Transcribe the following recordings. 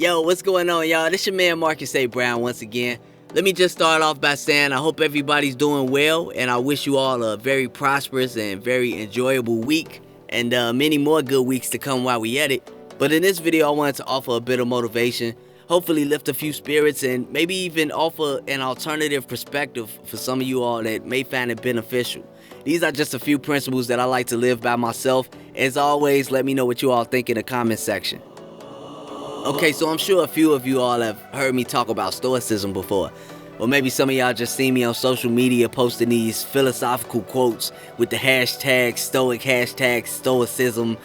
Yo, what's going on, y'all? This your man Marcus A. Brown once again. Let me just start off by saying I hope everybody's doing well, and I wish you all a very prosperous and very enjoyable week, and many more good weeks to come while we at it. But in this video, I wanted to offer a bit of motivation, hopefully lift a few spirits, and maybe even offer an alternative perspective for some of you all that may find it beneficial. These are just a few principles that I like to live by myself. As always, let me know what you all think in the comment section. Okay, so I'm sure a few of you all have heard me talk about Stoicism before. Or maybe some of y'all just see me on social media posting these philosophical quotes with the hashtag Stoic, hashtag Stoicism,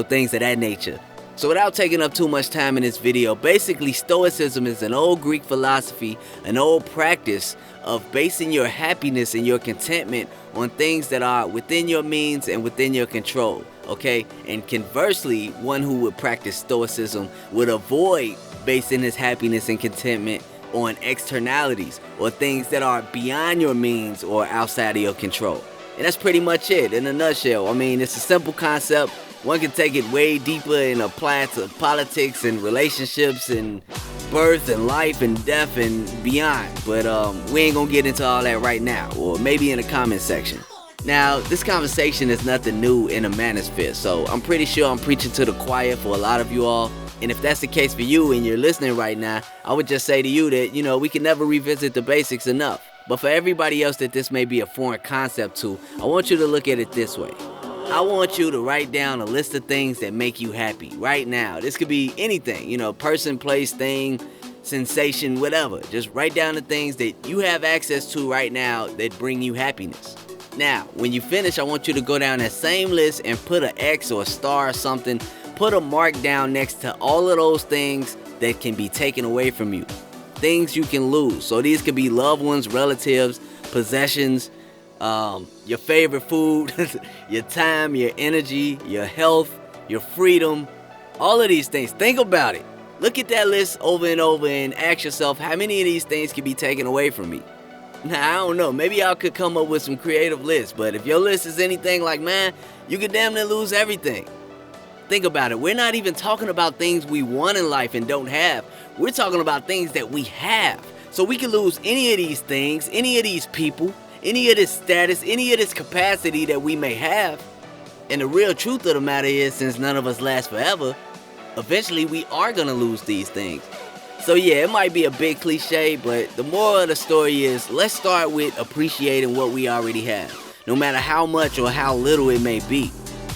things of that nature. So without taking up too much time in this video, basically Stoicism is an old Greek philosophy, an old practice of basing your happiness and your contentment on things that are within your means and within your control. Okay, and conversely, one who would practice Stoicism would avoid basing his happiness and contentment on externalities or things that are beyond your means or outside of your control. And that's pretty much it in a nutshell. I mean, it's a simple concept. One can take it way deeper and apply it to politics and relationships and birth and life and death and beyond. But we ain't gonna get into all that right now, or maybe in the comment section. Now, this conversation is nothing new in the manosphere, so I'm pretty sure I'm preaching to the choir for a lot of you all. And if that's the case for you and you're listening right now, I would just say to you that, we can never revisit the basics enough. But for everybody else that this may be a foreign concept to, I want you to look at it this way. I want you to write down a list of things that make you happy right now. This could be anything, person, place, thing, sensation, whatever. Just write down the things that you have access to right now that bring you happiness. Now, when you finish, I want you to go down that same list and put an X or a star or something. Put a mark down next to all of those things that can be taken away from you. Things you can lose. So these could be loved ones, relatives, possessions, your favorite food, your time, your energy, your health, your freedom, all of these things. Think about it. Look at that list over and over and ask yourself, how many of these things can be taken away from me? Now, I don't know. Maybe y'all could come up with some creative lists, but if your list is anything like mine, you could damn near lose everything. Think about it. We're not even talking about things we want in life and don't have. We're talking about things that we have. So we can lose any of these things, any of these people, any of this status, any of this capacity that we may have. And the real truth of the matter is, since none of us last forever, eventually we are going to lose these things. So yeah, it might be a big cliche, but the moral of the story is, let's start with appreciating what we already have, no matter how much or how little it may be.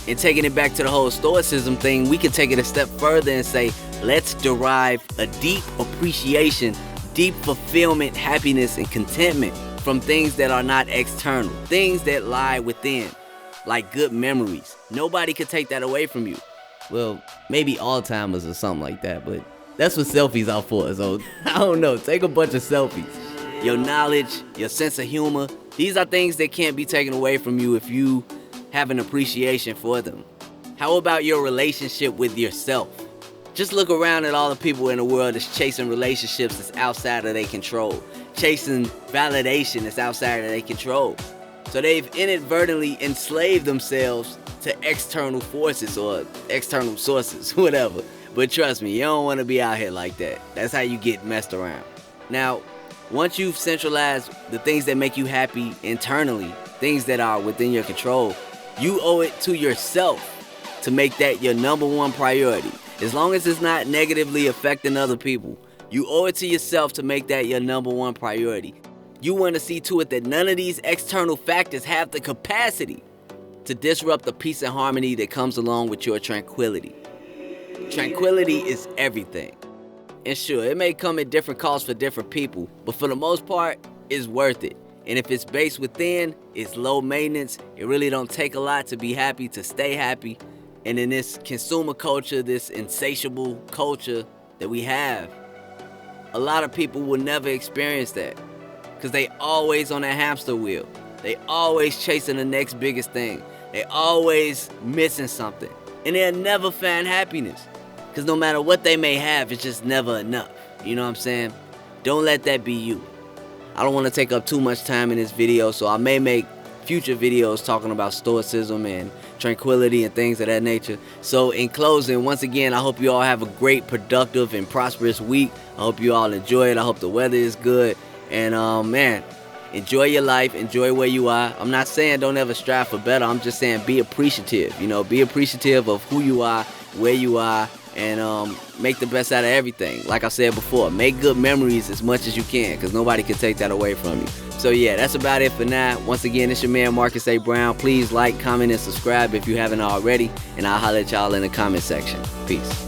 And taking it back to the whole Stoicism thing, we can take it a step further and say, let's derive a deep appreciation, deep fulfillment, happiness, and contentment from things that are not external, things that lie within, like good memories. Nobody could take that away from you. Well, maybe Alzheimer's or something like that, but that's what selfies are for, so I don't know, take a bunch of selfies. Your knowledge, your sense of humor, these are things that can't be taken away from you if you have an appreciation for them. How about your relationship with yourself? Just look around at all the people in the world that's chasing relationships that's outside of their control, chasing validation that's outside of their control. So they've inadvertently enslaved themselves to external forces or external sources, whatever. But trust me, you don't want to be out here like that. That's how you get messed around. Now, once you've centralized the things that make you happy internally, things that are within your control, you owe it to yourself to make that your number one priority. As long as it's not negatively affecting other people, you owe it to yourself to make that your number one priority. You want to see to it that none of these external factors have the capacity to disrupt the peace and harmony that comes along with your tranquility. Tranquility is everything. And sure, it may come at different costs for different people, but for the most part, it's worth it. And if it's based within, it's low maintenance. It really don't take a lot to be happy, to stay happy. And in this consumer culture, this insatiable culture that we have, a lot of people will never experience that because they always on that hamster wheel. They always chasing the next biggest thing. They always missing something. And they'll never find happiness because no matter what they may have, it's just never enough. You know what I'm saying? Don't let that be you. I don't want to take up too much time in this video, so I may make future videos talking about Stoicism and tranquility and things of that nature. So in closing, once again, I hope you all have a great, productive, and prosperous week. I hope you all enjoy it. I hope the weather is good. And man, enjoy your life. Enjoy where you are. I'm not saying don't ever strive for better. I'm just saying be appreciative. Be appreciative of who you are, where you are, and make the best out of everything. Like I said before, make good memories as much as you can, because nobody can take that away from you. So yeah, that's about it for now. Once again, it's your man Marcus A. Brown. Please like, comment, and subscribe if you haven't already, and I'll holler at y'all in the comment section. Peace.